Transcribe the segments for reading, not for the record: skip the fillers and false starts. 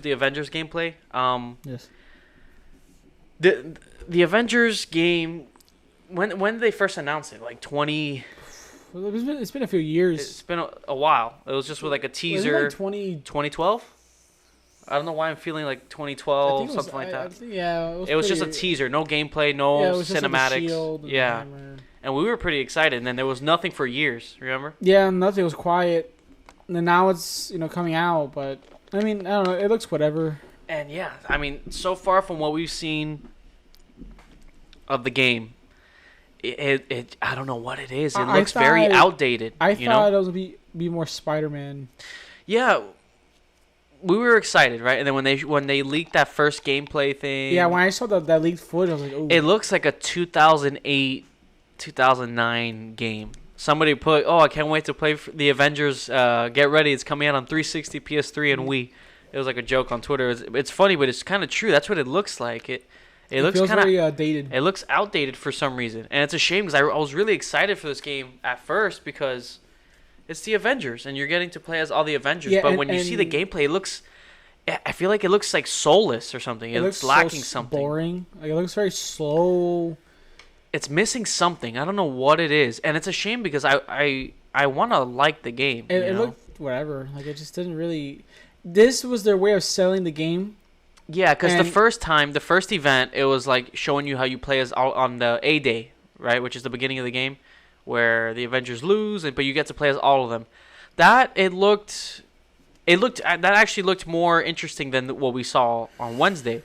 the Avengers gameplay. Yes. The Avengers game. When did they first announce it? Like 20. Well, it's been a few years. It's been a while. It was just with like a teaser. Like 2012. I don't know why I'm feeling like 2012, something like that. Yeah, It was just a teaser, no gameplay, no it was just like the cinematics. shield and Yeah, the hammer. and we were pretty excited. And then there was nothing for years. Remember? Yeah, nothing. It was quiet. And then now it's coming out, but I mean I don't know. It looks whatever. And yeah, I mean, so far from what we've seen of the game, it I don't know what it is. It looks very outdated. I thought it was gonna be more Spider-Man. Yeah, we were excited, right? And then when they leaked that first gameplay thing, Yeah, when I saw that leaked footage, I was like, "Oh." it looks like a 2008, 2009 game. Somebody put, "Oh, I can't wait to play the Avengers. Get ready, it's coming out on 360, PS3, and Wii." It was like a joke on Twitter. It's funny, but it's kind of true. That's what it looks like. It looks feels kind of very dated. It looks outdated for some reason, and it's a shame because I was really excited for this game at first because it's the Avengers, and you're getting to play as all the Avengers. Yeah, but when you see the gameplay, it looks. I feel like it looks like soulless or something. It looks lacking something. Boring. Like it looks very slow. It's missing something. I don't know what it is, and it's a shame because I want to like the game. It looked whatever. Like it just didn't really. This was their way of selling the game. Yeah, because the first event, it was like showing you how you play as on the A Day, right, which is the beginning of the game, where the Avengers lose, but you get to play as all of them. That actually looked more interesting than what we saw on Wednesday,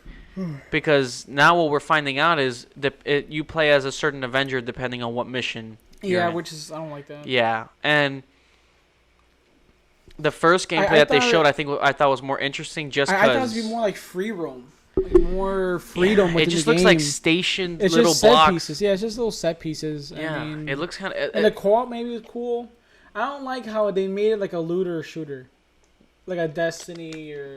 because now what we're finding out is you play as a certain Avenger depending on what mission. Yeah, in. which is I don't like that. Yeah, and the first gameplay that they showed, I thought was more interesting just because. I thought it would be more like free roam, like more freedom within the game. It just looks like stationed it's little just set blocks. pieces. Yeah, it's just little set pieces. Yeah, I mean, it looks kind of. And the co-op maybe was cool. I don't like how they made it like a looter shooter, like a Destiny or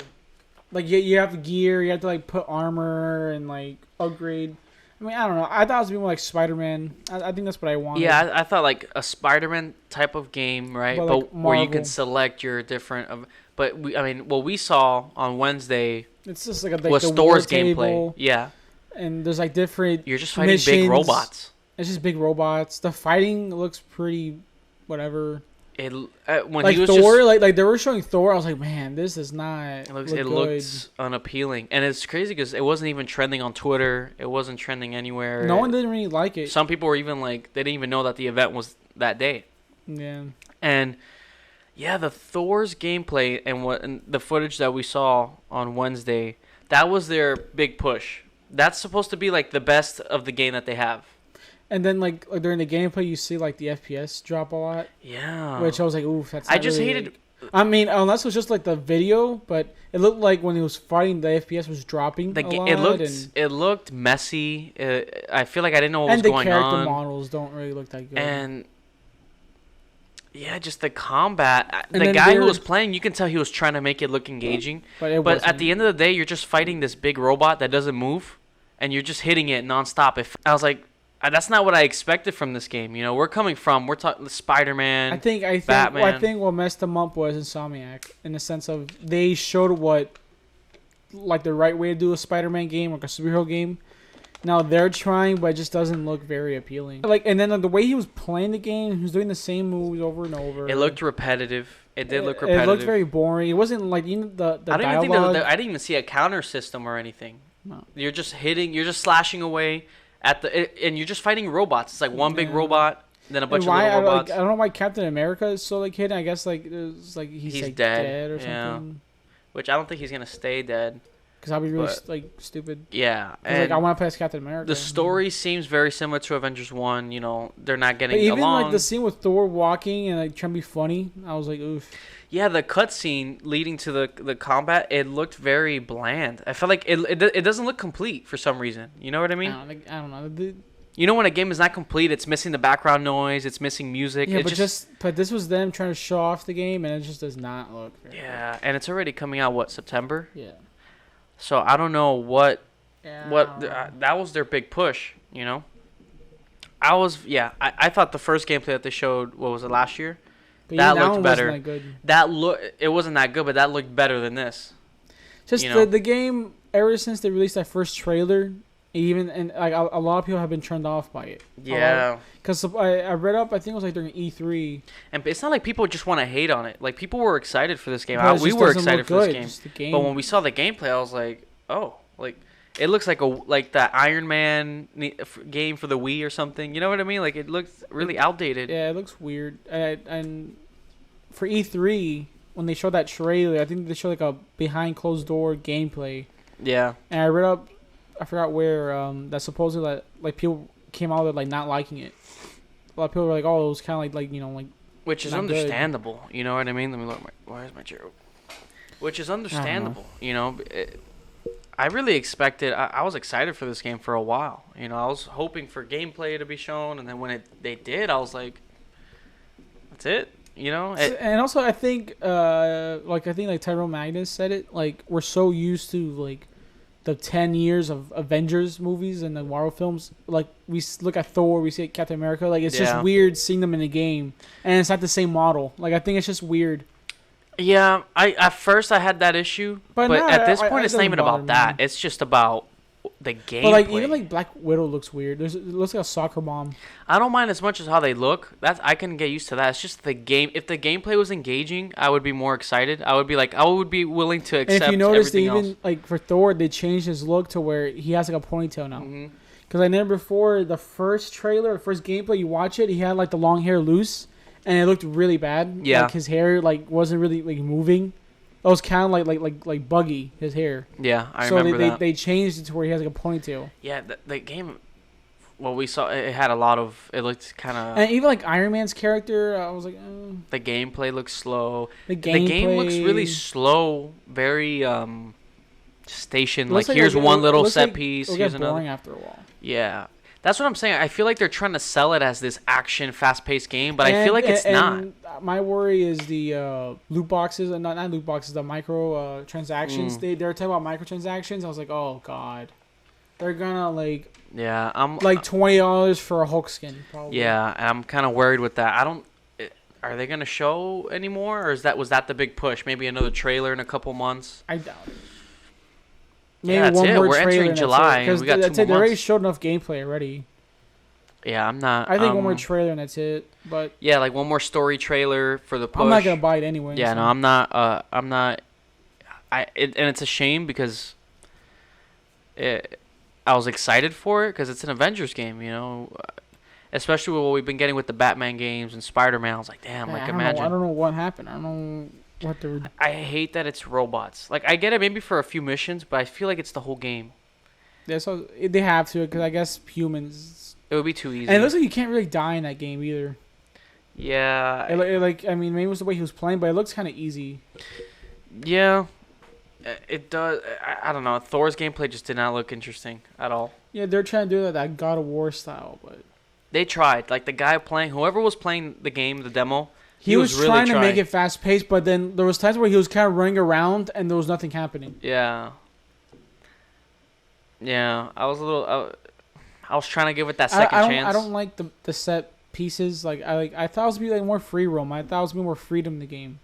like you have gear, you have to like put armor and like upgrade. I mean, I don't know. I thought it was more like Spider-Man. I think that's what I wanted. Yeah, I thought like a Spider-Man type of game, right? But, like, where you can Marvel. select your different. But what we saw on Wednesday It's just like was the Thor's war table, gameplay. Yeah, and there's like different. you're just fighting big missions. robots. It's just big robots. The fighting looks pretty, whatever. When Like he was Thor, just, like they were showing Thor. I was like, man, this is not. it good. looks unappealing, and it's crazy because it wasn't even trending on Twitter. It wasn't trending anywhere. No one didn't really like it. Some people were even like they didn't even know that the event was that day. Yeah. And yeah, the Thor's gameplay and the footage that we saw on Wednesday, that was their big push. That's supposed to be like the best of the game that they have. And then like during the gameplay, you see like the FPS drop a lot, Yeah. which I was like, oof, that's. I not just really, hated. I mean, unless it was just like the video, but it looked like when he was fighting, the FPS was dropping a lot. It looked messy. I feel like I didn't know what was and the going character on. models don't really look that good. And yeah, just the combat. And the then guy who was playing, you can tell he was trying to make it look engaging. but At the end of the day, you're just fighting this big robot that doesn't move, and you're just hitting it nonstop. I was like, that's not what I expected from this game. We're talking Spider-Man. I think Batman. I think what messed them up was Insomniac in the sense of they showed what like the right way to do a Spider-Man game, like a superhero game. Now they're trying, but it just doesn't look very appealing. Like, and then the way he was playing the game, he was doing the same moves over and over. It looked repetitive. It did look repetitive. It looked very boring. It wasn't like the I don't dialogue. even think I didn't even see a counter system or anything. No. You're just hitting. You're just slashing away and you're just fighting robots. It's like one big robot, then a bunch of little robots. I don't know why Captain America is so like hidden. I guess like it's like he's like dead or something. Which I don't think he's gonna stay dead. Because I'll be really like stupid. Yeah, and like I want to play as Captain America. The story seems very similar to Avengers 1. They're not getting even along. like the scene with Thor walking and like trying to be funny, I was like, oof. Yeah, the cutscene leading to the combat, it looked very bland. I felt like it doesn't look complete for some reason. You know what I mean? I don't know. You know when a game is not complete, it's missing the background noise, it's missing music. Yeah, but this was them trying to show off the game, and it just does not look very good. And it's already coming out, September? Yeah. So I don't know what Yeah, that was their big push, I thought the first gameplay that they showed, what was it, last year? But that that looked better. Wasn't that good. It wasn't that good, but that looked better than this. Just you know? the game. Ever since they released that first trailer, even and like a lot of people have been turned off by it. Yeah. Because I read up, I think it was like during E3. And it's not like people just want to hate on it. Like, people were excited for this game. But it We just were doesn't excited look for this good, game. just the game. But when we saw the gameplay, I was like, oh, like, it looks like that Iron Man game for the Wii or something. You know what I mean? Like, it looks really outdated. Yeah, it looks weird. And for E3, when they showed that trailer, I think they showed like a behind closed door gameplay. Yeah. And I read up, I forgot where, that supposedly that like people came out with like not liking it. A lot of people were like, "Oh, it was kind of like you know like." Which is not understandable. Good. You know what I mean? Let me look. Where's my chair? Which is understandable. You know, I really expected. I was excited for this game for a while. You know, I was hoping for gameplay to be shown, and then when they did, I was like, "That's it." You know. And also, I think like Tyrone Magnus said it. Like we're so used to like the 10 years of Avengers movies and the Marvel films. Like we look at Thor, we see Captain America. Like it's just weird seeing them in a game, and it's not the same model. Like I think it's just weird. Yeah, at first I had that issue, but at this point it's not even about that. It's just about the game. But like even like Black Widow looks weird. It looks like a soccer mom. I don't mind as much as how they look. I can get used to that. It's just the game. If the gameplay was engaging, I would be more excited. I would be willing to accept. And if you notice, everything even else. like for Thor, they changed his look to where he has like a ponytail now. Mm-hmm. Because I remember before the first trailer, first gameplay, you watch it, he had like the long hair loose, and it looked really bad. Yeah. Like his hair like wasn't really like moving. It was kind of like buggy, his hair. Yeah, I so remember that. they changed it to where he has like a ponytail. Yeah, the game. Well, we saw it had a lot of. It looked kind of. And even like Iron Man's character, I was like, the gameplay looks slow. The game looks really slow. Very station. Like like here's one little set like piece. It'll Here's get boring another. after a while. Yeah. That's what I'm saying. I feel like they're trying to sell it as this action, fast-paced game, but I feel like it's not. My worry is the loot boxes, not loot boxes, the micro transactions. They're talking about microtransactions. I was like, oh god, they're gonna like I'm like $20 for a Hulk skin. Probably. Yeah, and I'm kind of worried with that. Are they gonna show anymore, or was that the big push? Maybe another trailer in a couple months. I doubt it. Maybe that's it. We're entering July, and we got 2 more months. They already showed enough gameplay already. Yeah, I'm not. I think one more trailer and that's it. But yeah, like one more story trailer for the push. I'm not gonna buy it anyway. Yeah, so. no, I'm not. I'm not. And it's a shame because I was excited for it because it's an Avengers game, you know. Especially with what we've been getting with the Batman games and Spider-Man. I was like, damn, like imagine. I don't know what happened. I don't know what they were. I hate that it's robots. Like I get it maybe for a few missions, but I feel like it's the whole game. Yeah, so they have to because I guess humans. It would be too easy. And it looks like you can't really die in that game either. Yeah. I mean, maybe it was the way he was playing, but it looks kind of easy. Yeah. It does. I don't know. Thor's gameplay just did not look interesting at all. Yeah, they're trying to do that God of War style, but they tried. Like the guy playing, whoever was playing the game, the demo, he was really trying to make it fast paced, but then there was times where he was kind of running around and there was nothing happening. Yeah. Yeah, I was a little. I was trying to give it that second chance. I don't like the set pieces. Like I thought it was gonna be like more free roam. I thought it was gonna be more freedom in the game.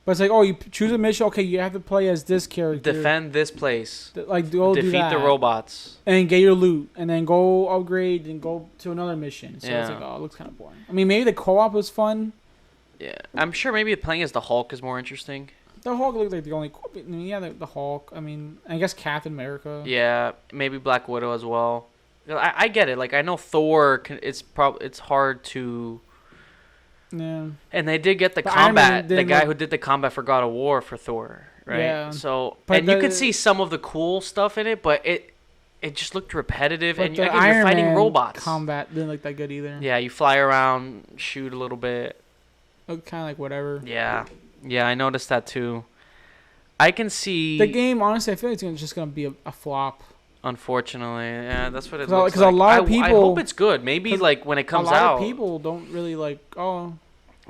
But it's like, oh, you choose a mission. Okay, you have to play as this character. Defend this place. Like go defeat do that, the robots and get your loot, and then go upgrade and go to another mission. So it's like, oh, it looks kind of boring. I mean, maybe the co-op was fun. Yeah, I'm sure maybe playing as the Hulk is more interesting. The Hulk looks like the only. I mean, yeah, the Hulk. I mean, I guess Captain America. Yeah, maybe Black Widow as well. I get it. Like I know Thor. It's hard to. Yeah. And they did get the but combat. The guy who did the combat for God of War for Thor, right? Yeah. So but and you could see some of the cool stuff in it, but it just looked repetitive. But and again, you're fighting robots. Combat didn't look that good either. Yeah, you fly around, shoot a little bit. Looked kind of like whatever. Yeah, I noticed that too. I can see the game. Honestly, I feel like it's just gonna be a flop. Unfortunately, yeah, that's what it looks like. Because a lot of people. I hope it's good. Maybe like when it comes out. A lot of people don't really like. Oh.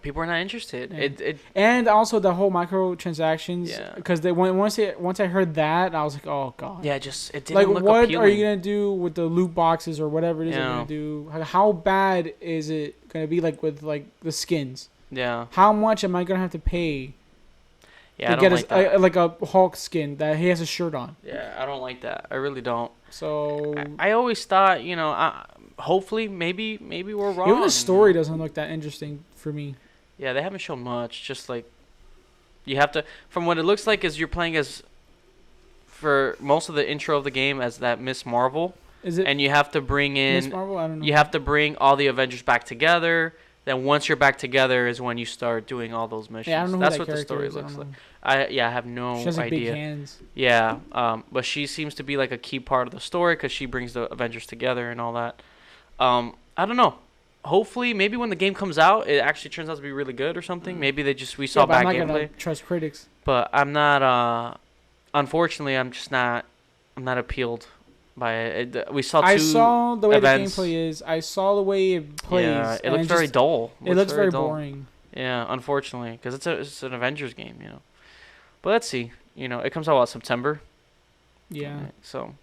People are not interested. Yeah. And also the whole microtransactions. Yeah. Because once I heard that, I was like, oh god. Yeah, it didn't like, look what appealing. are you gonna do with the loot boxes or whatever it is you're gonna do? How bad is it gonna be like with like the skins? Yeah. How much am I gonna have to pay? Yeah, I don't like that. like a Hulk skin that he has a shirt on. Yeah, I don't like that. I really don't. So I always thought, hopefully, maybe we're wrong. even the story doesn't look that interesting for me. Yeah, they haven't shown much. Just like you have to, from what it looks like, is you're playing as, for most of the intro of the game, as that Miss Marvel. Is it? And you have to bring Miss in, Marvel? I don't know. you have to bring all the Avengers back together. Then once you're back together is when you start doing all those missions. Yeah, I don't know That's who what that the story character is. looks like. I I have no She has like idea. big hands. Yeah, but she seems to be like a key part of the story because she brings the Avengers together and all that. I don't know. Hopefully, maybe when the game comes out, it actually turns out to be really good or something. Maybe we saw Yeah, but bad I'm not gameplay. gonna trust critics. But I'm not. Unfortunately, I'm just not. I'm not appealed by it. We saw two I saw the way events. the gameplay is. I saw the way it plays. Yeah, it and looks very dull. It looks very dull. boring. Yeah, unfortunately, because it's an Avengers game, But let's see. It comes out September. Yeah. Right, so,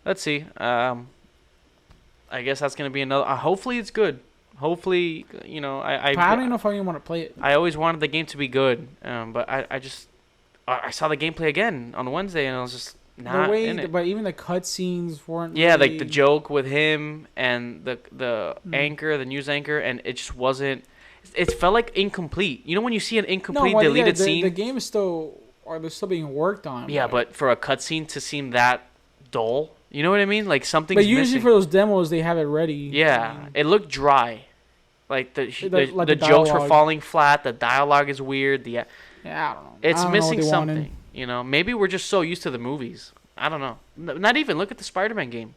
let's see. I guess that's gonna be another. Hopefully, it's good. Hopefully, But I don't even know if I even want to play it. I always wanted the game to be good, but I saw the gameplay again on Wednesday, and I was just not in it. But even the cutscenes weren't. Yeah, really... like the joke with him and the anchor, the news anchor, and it just wasn't. It felt like incomplete. When you see an incomplete deleted scene. The game is still, or they're still being worked on. Yeah, but for a cutscene to seem that dull, you know what I mean? Like something's But usually missing. for those demos, they have it ready. Yeah, it looked dry. Like the Like the jokes were dialogue. falling flat. The dialogue is weird. Yeah, I don't know. It's I don't know what missing they something. wanted. Maybe we're just so used to the movies. I don't know. Not even look at the Spider-Man game.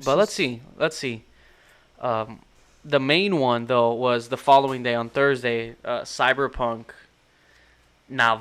But let's see. The main one though was the following day on Thursday. Cyberpunk. Now